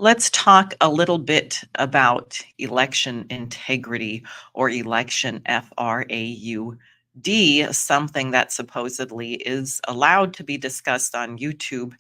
Let's talk a little bit about election integrity or election fraud, something that supposedly is allowed to be discussed on YouTube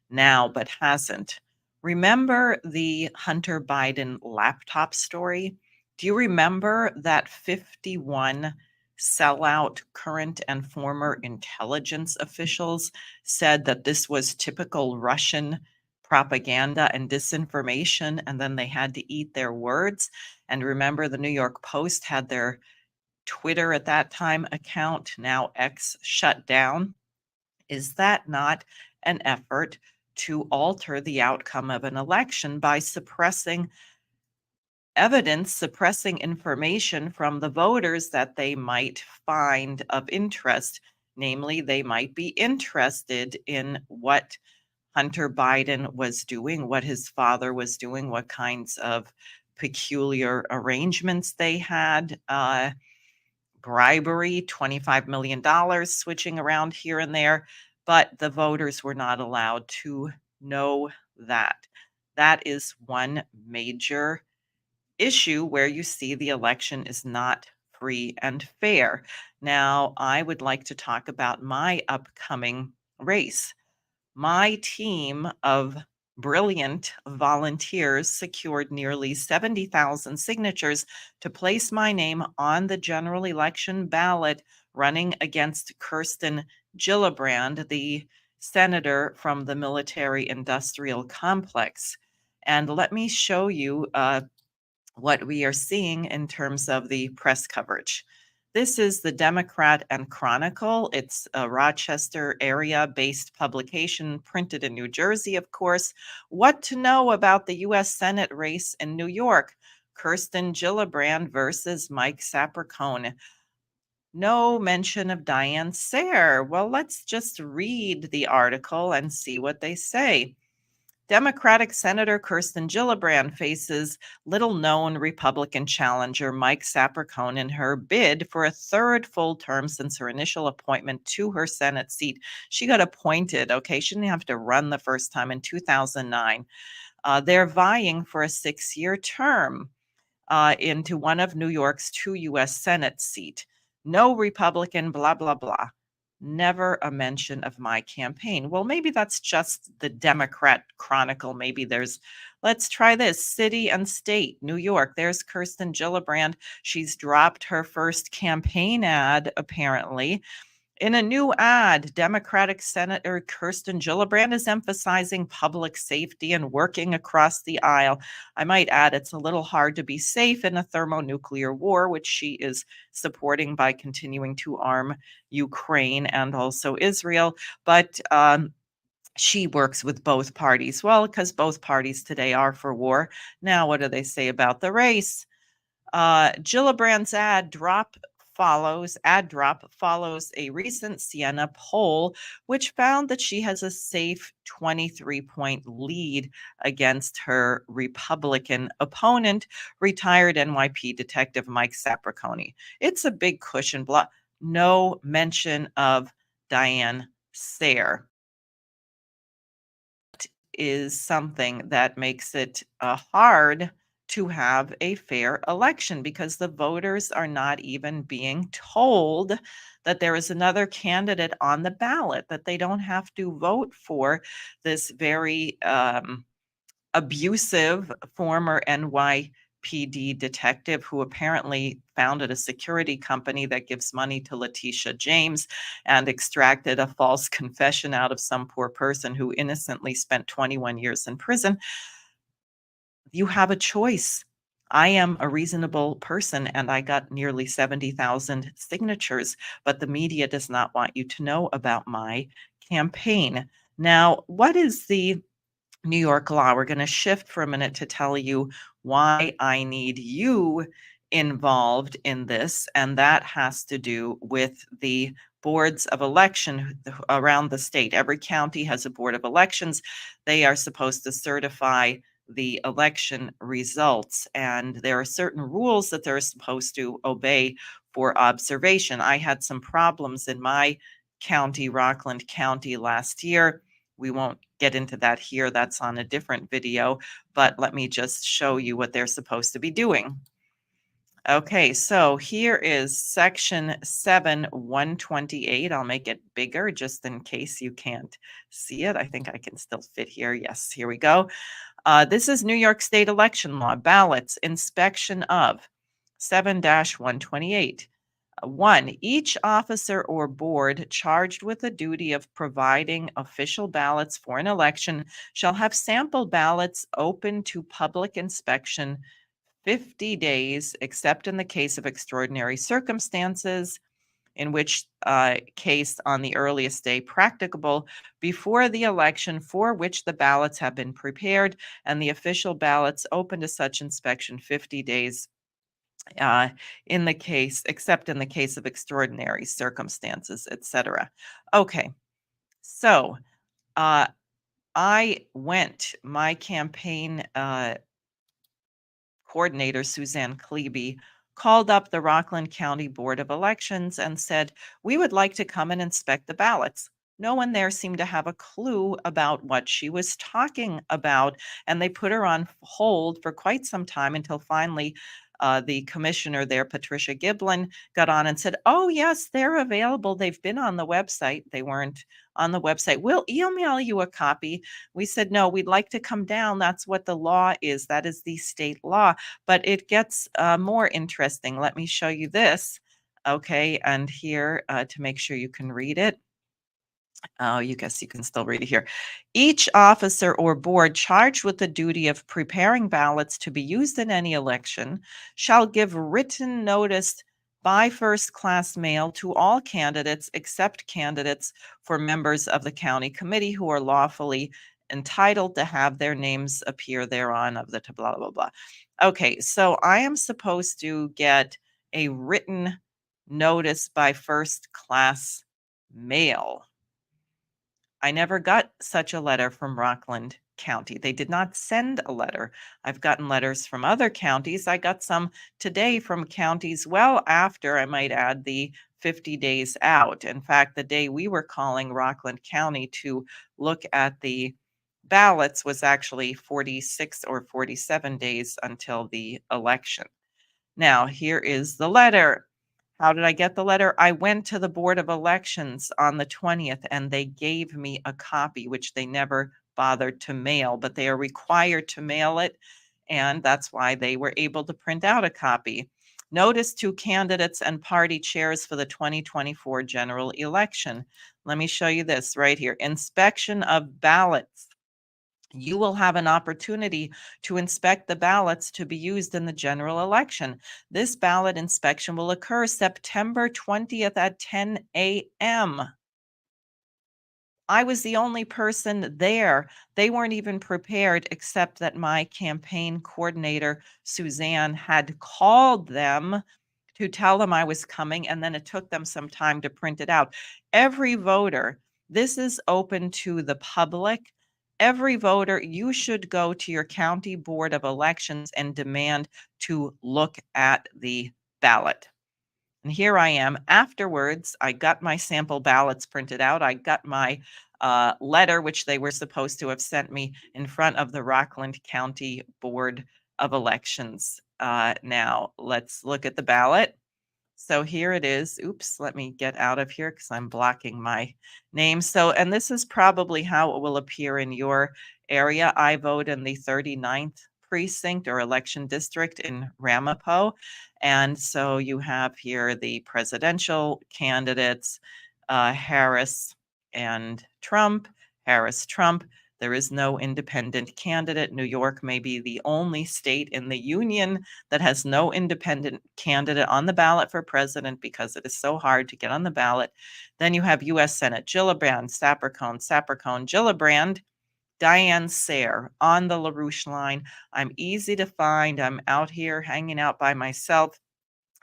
now but hasn't. Remember the Hunter Biden laptop story? Do you remember that 51 sellout current and former intelligence officials said that this was typical Russian propaganda and disinformation, and then they had to eat their words? And remember, the New York Post had their Twitter at that time account, now X, shut down. Is that not an effort to alter the outcome of an election by suppressing evidence, suppressing information from the voters that they might find of interest? Namely, they might be interested in what Hunter Biden was doing, what his father was doing, what kinds of peculiar arrangements they had, bribery, $25 million switching around here and there. But the voters were not allowed to know that. That is one major issue where you see the election is not free and fair. Now, I would like to talk about my upcoming race. My team of brilliant volunteers secured nearly 70,000 signatures to place my name on the general election ballot, running against Kirsten Gillibrand, the senator from the military industrial complex. And let me show you what we are seeing in terms of the press coverage. This is the Democrat and Chronicle. It's a Rochester area based publication, printed in New Jersey, of course. What to know about the U.S. Senate race in New York? Kirsten Gillibrand versus Mike Sapercone. No mention of Diane Sayre. Well, let's just read the article and see what they say. Democratic Senator Kirsten Gillibrand faces little-known Republican challenger Mike Sapercone in her bid for a third full term since her initial appointment to her Senate seat. She got appointed, okay? She didn't have to run the first time in 2009. They're vying for a 6-year term into one of New York's 2 U.S. Senate seat. No Republican, blah, blah, blah. Never a mention of my campaign. Well, maybe that's just the Democrat Chronicle. Maybe there's, let's try this, city and state, New York. There's Kirsten Gillibrand. She's dropped her first campaign ad, apparently. In a new ad, Democratic Senator Kirsten Gillibrand is emphasizing public safety and working across the aisle. I might add, it's a little hard to be safe in a thermonuclear war, which she is supporting by continuing to arm Ukraine and also Israel. But she works with both parties. Well, because both parties today are for war. Now, what do they say about the race? Gillibrand's ad drop follows a recent Siena poll, which found that she has a safe 23-point lead against her Republican opponent, retired NYP detective Mike Sapercone. It's a big cushion block. No mention of Diane Sayre. Is something that makes it hard to have a fair election, because the voters are not even being told that there is another candidate on the ballot, that they don't have to vote for this very abusive former NYPD detective who apparently founded a security company that gives money to Letitia James and extracted a false confession out of some poor person who innocently spent 21 years in prison. You have a choice. I am a reasonable person and I got nearly 70,000 signatures, but the media does not want you to know about my campaign. Now, what is the New York law? We're going to shift for a minute to tell you why I need you involved in this, and that has to do with the boards of election around the state. Every county has a board of elections. They are supposed to certify the election results, and there are certain rules that they're supposed to obey for observation. I had some problems in my county, Rockland County, last year. We won't get into that here. That's on a different video, but let me just show you what they're supposed to be doing. Okay, so here is section 7, 128. I'll make it bigger just in case you can't see it. I think I can still fit here. Yes, here we go. This is New York State election law, ballots, inspection of 7 128. 1. Each officer or board charged with the duty of providing official ballots for an election shall have sample ballots open to public inspection 50 days, except in the case of extraordinary circumstances, in which case on the earliest day practicable before the election for which the ballots have been prepared, and the official ballots open to such inspection 50 days uh, in the case, except in the case of extraordinary circumstances, etc. Okay, so uh, my campaign coordinator, Suzanne Klebe, called up the Rockland County Board of Elections and said, "We would like to come and inspect the ballots." No one there seemed to have a clue about what she was talking about, and they put her on hold for quite some time until finally the commissioner there, Patricia Giblin, got on and said, "Oh, yes, they're available. They've been on the website." They weren't on the website. "We'll email you a copy." We said, "No, we'd like to come down. That's what the law is. That is the state law." But it gets more interesting. Let me show you this. Okay, and here to make sure you can read it. Oh, you guess you can still read it here. Each officer or board charged with the duty of preparing ballots to be used in any election shall give written notice by first class mail to all candidates except candidates for members of the county committee who are lawfully entitled to have their names appear thereon of the blah, blah, blah. Okay, so I am supposed to get a written notice by first class mail. I never got such a letter from Rockland County. They did not send a letter. I've gotten letters from other counties. I got some today from counties well after, I might add, the 50 days out. In fact, the day we were calling Rockland County to look at the ballots was actually 46 or 47 days until the election. Now, here is the letter. How did I get the letter? I went to the Board of Elections on the 20th and they gave me a copy, which they never bothered to mail, but they are required to mail it. And that's why they were able to print out a copy. Notice to candidates and party chairs for the 2024 general election. Let me show you this right here. Inspection of ballots. You will have an opportunity to inspect the ballots to be used in the general election. This ballot inspection will occur September 20th at 10 a.m. I was the only person there. They weren't even prepared, except that my campaign coordinator, Suzanne, had called them to tell them I was coming, and then it took them some time to print it out. Every voter, this is open to the public. Every voter, you should go to your county board of elections and demand to look at the ballot. And here I am. Afterwards, I got my sample ballots printed out. I got my letter, which they were supposed to have sent me in front of the Rockland County Board of Elections. Now, let's look at the ballot. So here it is. Oops, let me get out of here because I'm blocking my name. So, and this is probably how it will appear in your area. I vote in the 39th precinct or election district in Ramapo. And so you have here the presidential candidates, Harris and Trump, Harris, Trump. There is no independent candidate. New York may be the only state in the union that has no independent candidate on the ballot for president because it is so hard to get on the ballot. Then you have U.S. Senate Gillibrand, Sapercone, Gillibrand, Diane Sayre on the LaRouche line. I'm easy to find. I'm out here hanging out by myself.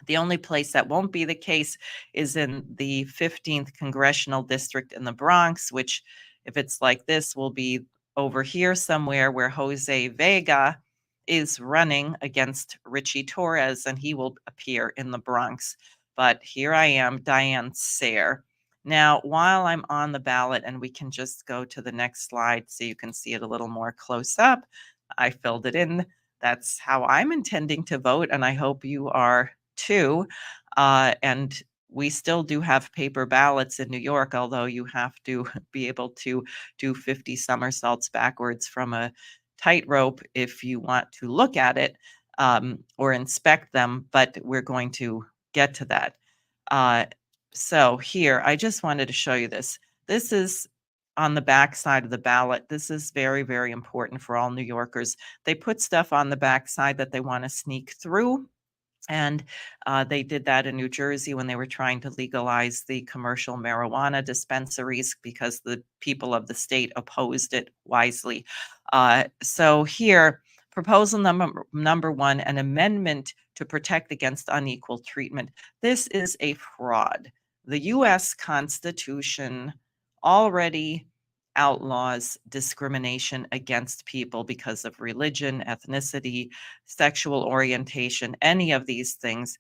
The only place that won't be the case is in the 15th congressional district in the Bronx, which, if it's like this, will be over here somewhere where Jose Vega is running against Richie Torres, and he will appear in the Bronx. But here I am, Diane Sayre. Now, while I'm on the ballot, and we can just go to the next slide so you can see it a little more close up. I filled it in. That's how I'm intending to vote, and I hope you are too. And we still do have paper ballots in New York, although you have to be able to do 50 somersaults backwards from a tightrope if you want to look at it or inspect them. But we're going to get to that. Uh, so here, I just wanted to show you this. This is on the back side of the ballot. This is very, very important for all New Yorkers. They put stuff on the back side that they want to sneak through. And they did that in New Jersey when they were trying to legalize the commercial marijuana dispensaries because the people of the state opposed it wisely. So here, proposal number one, an amendment to protect against unequal treatment. This is a fraud. The U.S. Constitution already outlaws discrimination against people because of religion, ethnicity, sexual orientation, any of these things.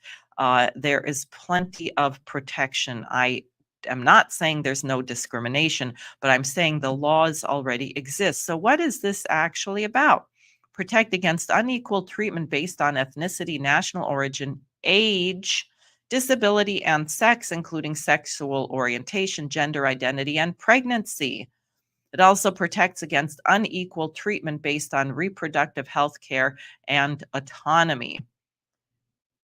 There is plenty of protection. I am not saying there's no discrimination, but I'm saying the laws already exist. So, what is this actually about? Protect against unequal treatment based on ethnicity, national origin, age, disability, and sex, including sexual orientation, gender identity, and pregnancy. It also protects against unequal treatment based on reproductive health care and autonomy.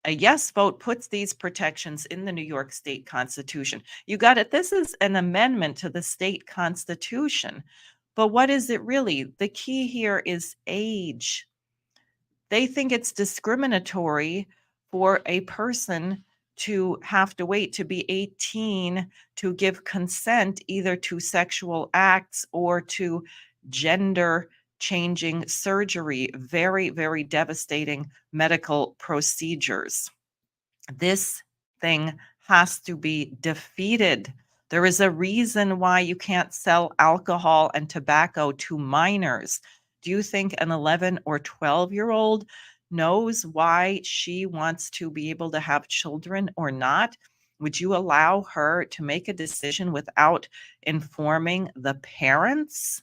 A yes vote puts these protections in the New York State Constitution. You got it. This is an amendment to the state constitution. But what is it really? The key here is age. They think it's discriminatory for a person to have to wait to be 18 to give consent either to sexual acts or to gender changing surgery, very, very devastating medical procedures. This thing has to be defeated. There is a reason why you can't sell alcohol and tobacco to minors. Do you think an 11 or 12-year-old knows why she wants to be able to have children or not? Would you allow her to make a decision without informing the parents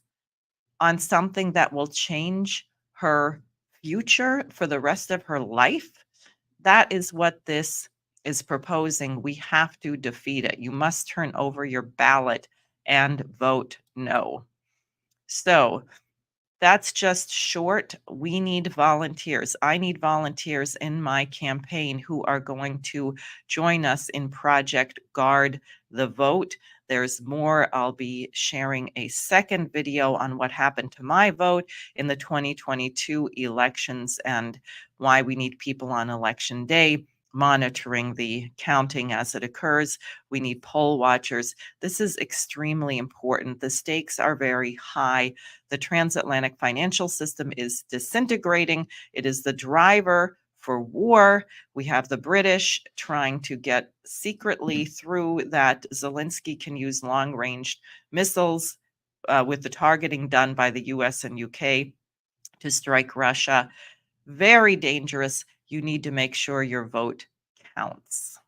on something that will change her future for the rest of her life? That is what this is proposing. We have to defeat it. You must turn over your ballot and vote no. So that's just short. We need volunteers. I need volunteers in my campaign who are going to join us in Project Guard the Vote. There's more. I'll be sharing a second video on what happened to my vote in the 2022 elections and why we need people on election day monitoring the counting as it occurs. We need poll watchers. This is extremely important. The stakes are very high. The transatlantic financial system is disintegrating. It is the driver for war. We have the British trying to get secretly through that Zelensky can use long range missiles with the targeting done by the US and UK to strike Russia. Very dangerous. You need to make sure your vote counts.